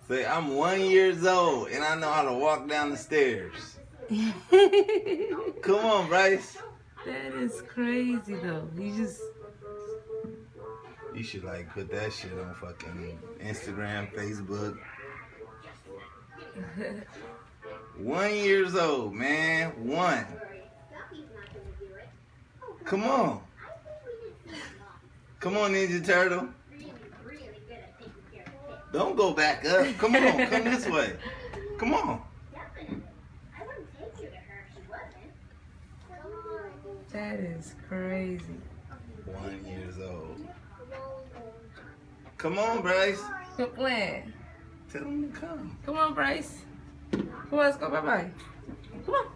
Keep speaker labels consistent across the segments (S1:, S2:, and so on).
S1: Say, I'm 1 year old and I know how to walk down the stairs. Come on, Bryce.
S2: That is crazy though.
S1: You should like put that shit on fucking Instagram, Facebook. 1 year old, man. 1. Come on. Come on, Ninja Turtle. Don't go back up. Come on, come this way. Come on.
S2: That is crazy.
S1: 1 year old. Come on, Bryce.
S2: Quit playing.
S1: Tell him to come.
S2: Come on, Bryce. Come on, let's go. Bye-bye. Come on.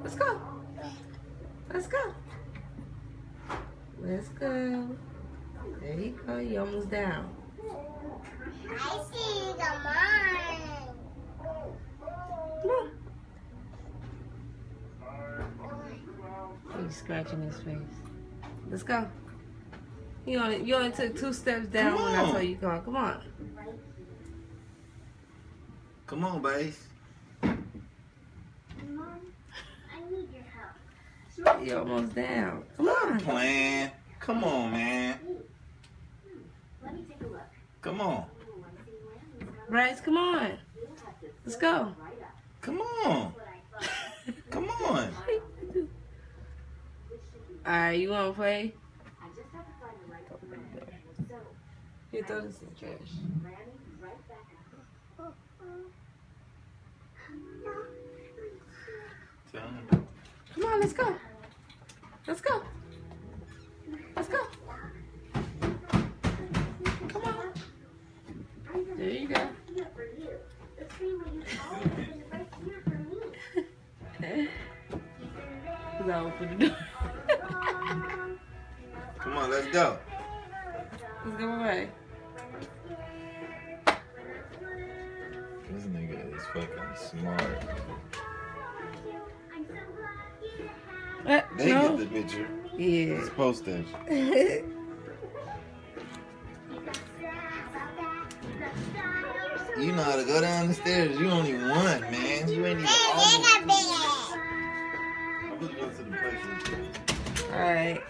S2: Let's go. Let's go. Let's go. There you go. You almost down.
S3: I see the mine.
S2: Come on. He's scratching his face. Let's go. You only took 2 steps down when I told you go. Come on.
S1: Come on, Bryce.
S3: Mom, I need your help.
S2: You're almost down. Come
S1: Stop
S2: on.
S1: playing. Come on, man.
S3: Let me take a look.
S1: Come on.
S2: Bryce, come on. Let's go.
S1: Come on. Come on.
S2: Alright, you wanna play?
S3: I just have to find the right so
S2: Here, throw this in the trash.
S3: Granny right back up.
S1: Tell him.
S2: Come on, let's go. Let's go. Let's go. Come on. There you go.
S3: Here for you. The tree where you fall is right here for me.
S2: Cause I opened the door.
S1: Come on, let's go.
S2: Let's go away.
S1: This nigga is fucking smart. They
S2: No.
S1: get the picture.
S2: Yeah.
S1: It's postage. You know how to go down the stairs. You only 1, man. You ain't even almost. I'm gonna go to the place.
S2: Alright.